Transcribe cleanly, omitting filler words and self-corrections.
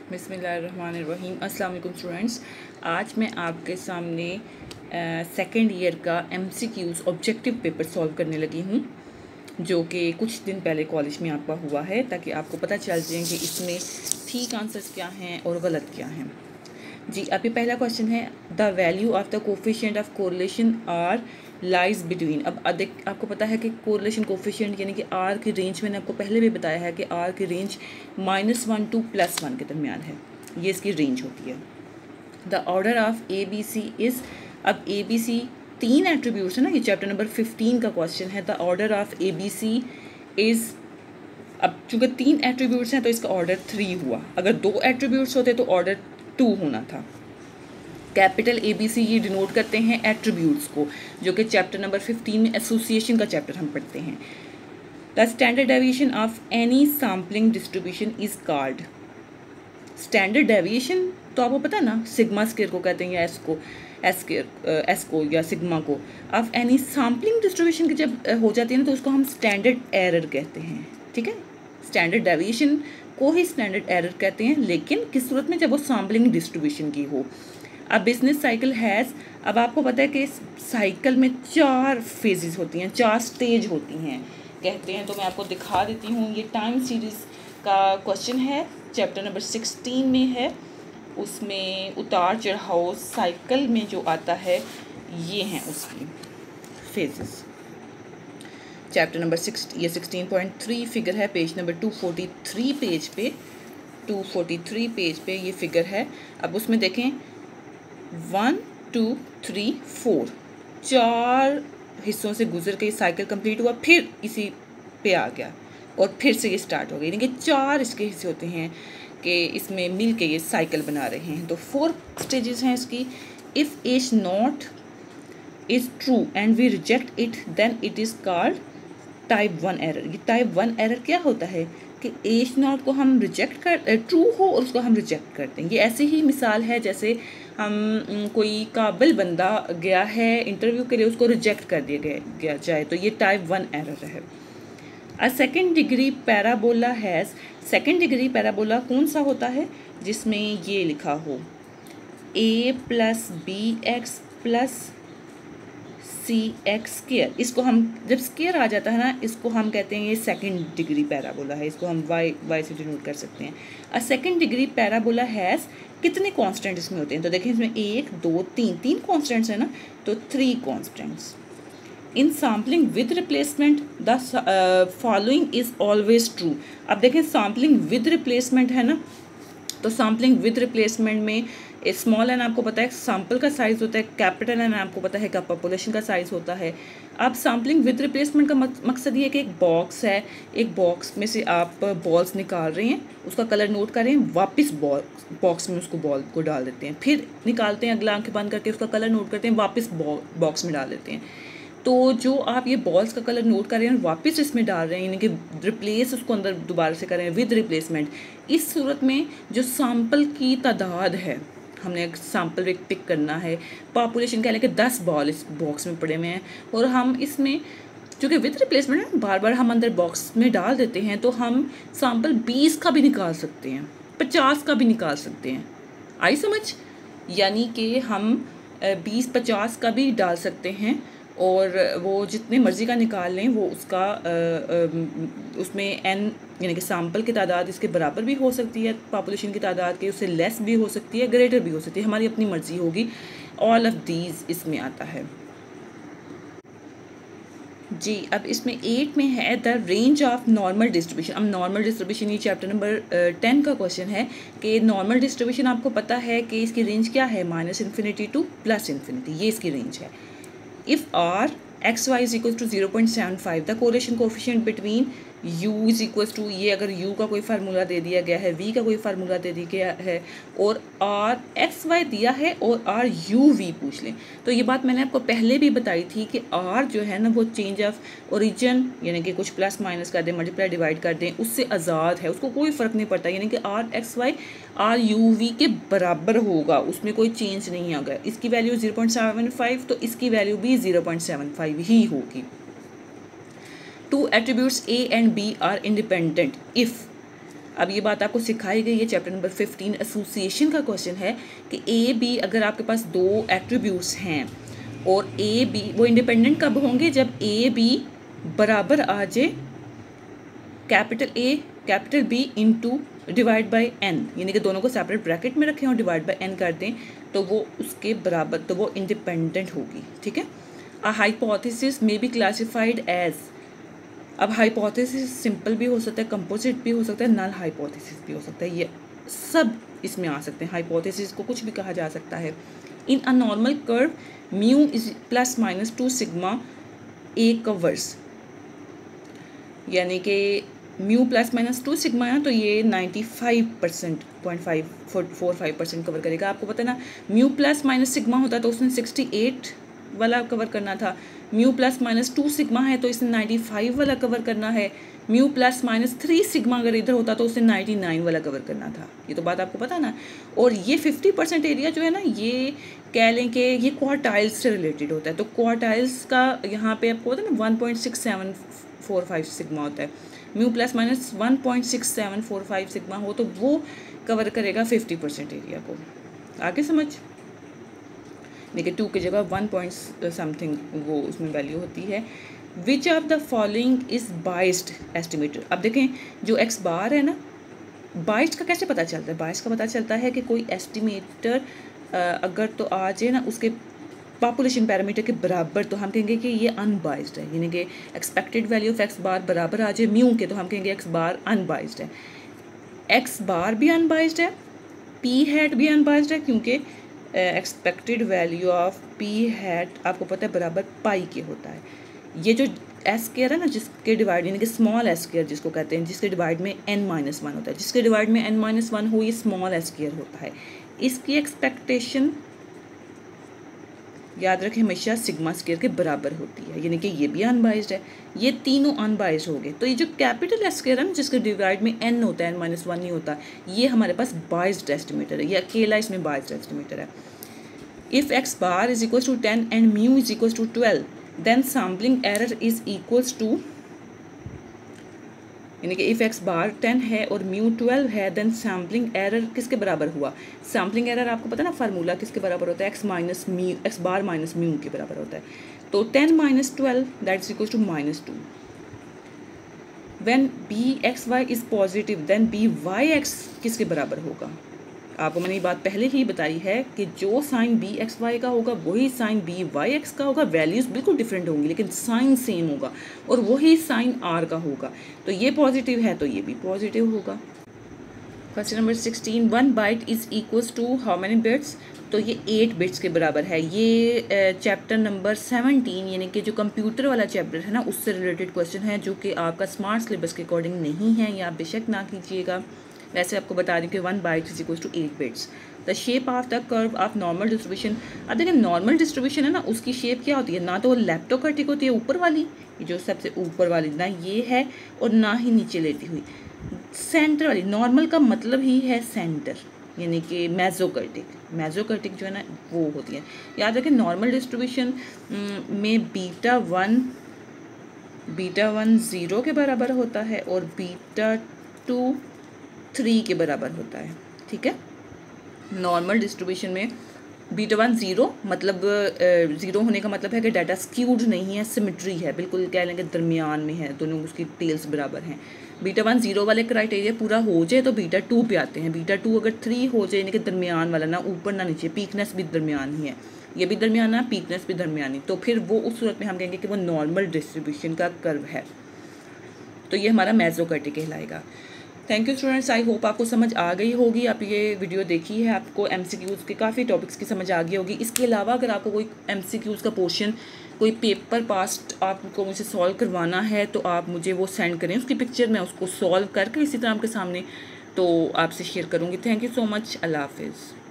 बिस्मिल्लाहिर्रहमानिर्रहीम। अस्सलाम वालेकुम स्टूडेंट्स। आज मैं आपके सामने सेकंड ईयर का MCQs ऑब्जेक्टिव पेपर सॉल्व करने लगी हूँ, जो कि कुछ दिन पहले कॉलेज में आपका हुआ है, ताकि आपको पता चल जाए कि इसमें ठीक आंसर्स क्या हैं और गलत क्या हैं। जी, अभी पहला क्वेश्चन है, the value of the coefficient of correlation are lies between. अब आपको पता है कि कोरिलेशन कोफिशिएंट यानी कि आर की रेंज, मैंने आपको पहले भी बताया है कि आर की रेंज -1 to +1 के दरमियान है, ये इसकी रेंज होती है। The order of ABC is, अब ABC 3 एट्रीब्यूट्स है ना, ये चैप्टर नंबर 15 का क्वेश्चन है। The order of ABC is, अब चूँकि 3 एट्रीब्यूट्स हैं तो इसका ऑर्डर 3 हुआ। अगर 2 एट्रीब्यूट्स होते तो ऑर्डर 2 होना था। कैपिटल ABC ये डिनोट करते हैं एट्रीब्यूट्स को, जो कि चैप्टर नंबर 15 में एसोसिएशन का चैप्टर हम पढ़ते हैं। The standard deviation of any sampling distribution is called. Standard deviation तो आपको पता है ना, सिग्मा स्क्वायर को कहते हैं, या एस को या सिग्मा को। ऑफ एनी सैम्पलिंग डिस्ट्रीब्यूशन की जब हो जाती है ना, तो उसको हम स्टैंडर्ड एरर कहते हैं। ठीक है, स्टैंडर्ड डेविएशन को ही स्टैंडर्ड एरर कहते हैं, लेकिन किस सूरत में, जब वो सैम्पलिंग डिस्ट्रीब्यूशन की हो। अब बिजनेस साइकिल हैज़, अब आपको पता है कि इस साइकिल में 4 फेजेस होती हैं, 4 स्टेज होती हैं कहते हैं। तो मैं आपको दिखा देती हूँ, ये टाइम सीरीज़ का क्वेश्चन है, चैप्टर नंबर 16 में है। उसमें उतार चढ़ाव साइकिल में जो आता है, ये हैं उसकी फेजेस। चैप्टर नंबर 16.3 फिगर है, पेज नंबर 243 पेज पे, 243 पेज पे ये फिगर है। अब उसमें देखें 1 2 3 4 4 हिस्सों से गुजर के साइकिल कंप्लीट हुआ, फिर इसी पे आ गया और फिर से ये स्टार्ट हो गई। यानी कि 4 इसके हिस्से होते हैं कि इसमें मिल के ये साइकिल बना रहे हैं। तो 4 स्टेजेस हैं इसकी। If H not is true and we reject it, then it is called type 1 error. ये टाइप 1 एरर क्या होता है कि एच नॉट को हम रिजेक्ट कर, ट्रू हो और उसको हम रिजेक्ट करते हैं। ये ऐसी ही मिसाल है जैसे हम कोई काबिल बंदा गया है इंटरव्यू के लिए, उसको रिजेक्ट कर दिया गया जाए, तो ये टाइप 1 एरर है। A second degree parabola has, second degree parabola कौन सा होता है जिसमें ये लिखा हो a + bx + cx स्क्वायर। इसको हम, जब स्क्वायर आ जाता है ना, इसको हम कहते हैं ये सेकेंड डिग्री पैराबोला है। इसको हम y से डिनोट कर सकते हैं। A second degree parabola has, कितने कांस्टेंट इसमें होते हैं, तो देखिए इसमें 1 2 3 कांस्टेंट्स है ना, तो 3 constants. In sampling with replacement the following is always true. अब देखें सैम्पलिंग विद रिप्लेसमेंट है ना, तो सैम्पलिंग विद रिप्लेसमेंट में स्मॉल एन आपको पता है सैम्पल का साइज़ होता है, कैपिटल एन आपको पता है का पॉपुलेशन का साइज़ होता है। अब सैम्पलिंग विद रिप्लेसमेंट का मकसद ये है कि एक बॉक्स है, एक बॉक्स में से आप बॉल्स निकाल रहे हैं, उसका कलर नोट कर रहे हैं, वापस बॉक्स में उसको बॉल को डाल देते हैं, फिर निकालते हैं, अगला आंखें बंद करके उसका कलर नोट करते हैं, वापस बॉक्स में डाल देते हैं। तो जो आप ये बॉल्स का कलर नोट कर रहे हैं वापस इसमें डाल रहे हैं, यानी कि रिप्लेस उसको अंदर दोबारा से कर रहे हैं विद रिप्लेसमेंट। इस सूरत में जो सैम्पल की तादाद है, हमने एक सैम्पल एक पिक करना है, पॉपुलेशन कह लें कि 10 बॉल इस बॉक्स में पड़े हुए हैं, और हम इसमें चूँकि विद रिप्लेसमेंट है, बार बार हम अंदर बॉक्स में डाल देते हैं, तो हम सैम्पल 20 का भी निकाल सकते हैं, 50 का भी निकाल सकते हैं। आई समझ? यानी कि हम 20-50 का भी डाल सकते हैं, और वो जितने मर्ज़ी का निकाल लें, वो उसका उसमें n यानी कि सैम्पल की तादाद इसके बराबर भी हो सकती है पॉपुलेशन की तादाद के, उससे लेस भी हो सकती है, ग्रेटर भी हो सकती है, हमारी अपनी मर्ज़ी होगी। ऑल ऑफ दीज इसमें आता है। जी, अब इसमें 8 में है the range of normal distribution. अब नॉर्मल डिस्ट्रीब्यूशन ये चैप्टर नंबर 10 का क्वेश्चन है कि नॉर्मल डिस्ट्रीब्यूशन आपको पता है कि इसकी रेंज क्या है, -∞ to +∞, ये इसकी रेंज है। If r x y is equals to 0.75, the correlation coefficient between u is equals to, ये अगर u का कोई फार्मूला दे दिया गया है, v का कोई फार्मूला दे दिया गया है, और r x y दिया है और r u v पूछ लें, तो ये बात मैंने आपको पहले भी बताई थी कि r जो है ना वो चेंज ऑफ ओरिजिन, यानी कि कुछ प्लस माइनस कर दें, मल्टीप्लाई डिवाइड कर दें, उससे आज़ाद है, उसको कोई फ़र्क नहीं पड़ता, यानी कि r x y r u v के बराबर होगा, उसमें कोई चेंज नहीं आएगा। इसकी वैल्यू 0.75, तो इसकी वैल्यू भी 0.75 ही होगी। 2 attributes A and B are independent if, अब ये बात आपको सिखाई गई है। चैप्टर नंबर 15 एसोसिएशन का क्वेश्चन है कि ए बी अगर आपके पास दो एट्रीब्यूट्स हैं और ए बी, वो इंडिपेंडेंट कब होंगे? जब ए बी बराबर आ जाए capital A capital B into divide by N, यानी कि दोनों को सेपरेट ब्रैकेट में रखें और डिवाइड बाई एन कर दें तो वो उसके बराबर, तो वो इंडिपेंडेंट होगी। ठीक है। A hypothesis may be classified as, अब हाइपोथेसिस सिंपल भी हो सकता है, कंपोजिट भी हो सकता है, नल हाइपोथेसिस भी हो सकता है, ये सब इसमें आ सकते हैं। हाइपोथेसिस को कुछ भी कहा जा सकता है। In a normal curve mu is plus minus 2 sigma a covers, यानी कि म्यू प्लस माइनस 2 सिग्मा है तो ये 95% 0.545% कवर करेगा। आपको पता है ना, म्यू प्लस माइनस सिग्मा होता तो उसने 68 वाला कवर करना था, म्यू प्लस माइनस 2 सिग्मा है तो इसने 95 वाला कवर करना है, म्यू प्लस माइनस 3 सिग्मा अगर इधर होता तो उसने 99 वाला कवर करना था। ये तो बात आपको पता ना। और ये 50% एरिया जो है ना, ये कह लें कि ये क्वार्टाइल्स से रिलेटेड होता है। तो क्वार्टाइल्स का यहाँ पे आपको पता है ना 1.6745 सिग्मा होता है, म्यू प्लस माइनस 1.6745 सिग्मा हो तो वो कवर करेगा 50% एरिया को। आगे समझ, देखिए 2 की जगह 1 पॉइंट समथिंग वो उसमें वैल्यू होती है। Which of the following is biased estimator. अब देखें जो एक्स बार है ना, बाइस्ड का कैसे पता चलता है? बाइस्ड का पता चलता है कि कोई एस्टिमेटर अगर तो आ जाए ना उसके पॉपुलेशन पैरामीटर के बराबर तो हम कहेंगे कि ये अनबाइस्ड है, यानी कि एक्सपेक्टेड वैल्यू ऑफ एक्स बार बराबर आ जाए म्यू के तो हम कहेंगे एक्स बार अनबाइस्ड है। एक्स बार भी अनबाइस्ड है, पी हैट भी अनबाइस्ड है, क्योंकि expected value of P hat आपको पता है बराबर पाई के होता है। ये जो एस स्क्वायर है ना, जिसके डिवाइड यानी कि स्मॉल एस स्क्वायर जिसको कहते हैं, जिसके डिवाइड में n-1 होता है, जिसके डिवाइड में n-1 हो ये स्मॉल एस स्क्वायर होता है। इसकी एक्सपेक्टेशन याद रखें हमेशा सिग्मा स्क्वायर के बराबर होती है, यानी कि ये भी अनबाइस्ड है। ये तीनों अनबाइस्ड हो गए। तो ये जो कैपिटल एस स्क्वायर है ना, जिसके डिवाइड में n होता है, n-1 नहीं होता, ये हमारे पास बाइस्ड एस्टिमेटर है, ये अकेला इसमें बाइस्ड एस्टिमेटर है। If X bar is equals to 10 and mu is equals to 12 then sampling error is equals to, यानी कि इफ़ एक्स बार 10 है और म्यू 12 है देन सैम्पलिंग एरर किसके बराबर हुआ? सैम्पलिंग एरर आपको पता है ना फार्मूला किसके बराबर होता है? एक्स बार माइनस म्यू के बराबर होता है। तो 10 minus 12 that is equals to -2। When B X Y is positive then B Y X किसके बराबर होगा? आपको मैंने ये बात पहले ही बताई है कि जो साइन बी एक्स वाई का होगा वही साइन बी वाई एक्स का होगा। वैल्यूज़ बिल्कुल डिफरेंट होंगी लेकिन साइन सेम होगा, और वही साइन आर का होगा। तो ये पॉजिटिव है तो ये भी पॉजिटिव होगा। Question number 16, 1 byte is equals to how many bits? तो ये 8 बिट्स के बराबर है। ये चैप्टर नंबर 17 यानी कि जो कंप्यूटर वाला चैप्टर है ना, उससे रिलेटेड क्वेश्चन है, जो कि आपका स्मार्ट सिलेबस के अकॉर्डिंग नहीं है, या आप बेशक ना कीजिएगा। वैसे आपको बता दें कि 1 byte is equals to 8 bits. The shape of the curve of normal distribution. अब देखिए नॉर्मल डिस्ट्रीब्यूशन है ना, उसकी शेप क्या होती है? ना तो वो लेप्टोकर्टिक होती है ऊपर वाली, ये जो सबसे ऊपर वाली, ना ये है और ना ही नीचे लेती हुई। सेंटर वाली, नॉर्मल का मतलब ही है सेंटर, यानी कि मेसोकर्टिक जो है ना वो होती है। याद रखें नॉर्मल डिस्ट्रीब्यूशन में बीटा वन 0 के बराबर होता है और बीटा 2 3 के बराबर होता है। ठीक है, नॉर्मल डिस्ट्रीब्यूशन में बीटा 1 0 मतलब 0 होने का मतलब है कि डाटा स्क्यूड नहीं है, सिमेट्री है, बिल्कुल कह लेंगे दरमियान में है, दोनों उसकी टेल्स बराबर हैं। बीटा 1 0 वाले क्राइटेरिया पूरा हो जाए तो बीटा 2 पे आते हैं। बीटा 2 अगर 3 हो जाए यानी कि दरमियान वाला, ना ऊपर ना नीचे, पीकनेस भी दरमियान ही है, ये भी दरमियाना, पीकनेस भी दरमियानी, तो फिर वो उस सूरत में हम कहेंगे कि वो नॉर्मल डिस्ट्रीब्यूशन का कर्व है। तो ये हमारा मेसोकर्टिक कहलाएगा। Thank you students, I hope आपको समझ आ गई होगी। आप ये वीडियो देखी है, आपको MCQs के काफ़ी टॉपिक्स की समझ आ गई होगी। इसके अलावा अगर आपको कोई MCQs का पोर्शन, कोई पेपर पास्ट आपको मुझे सॉल्व करवाना है तो आप मुझे वो सेंड करें, उसकी पिक्चर मैं उसको सॉल्व करके इसी तरह आपके सामने तो आपसे शेयर करूँगी। थैंक यू सो मच, अल्लाह हाफिज़।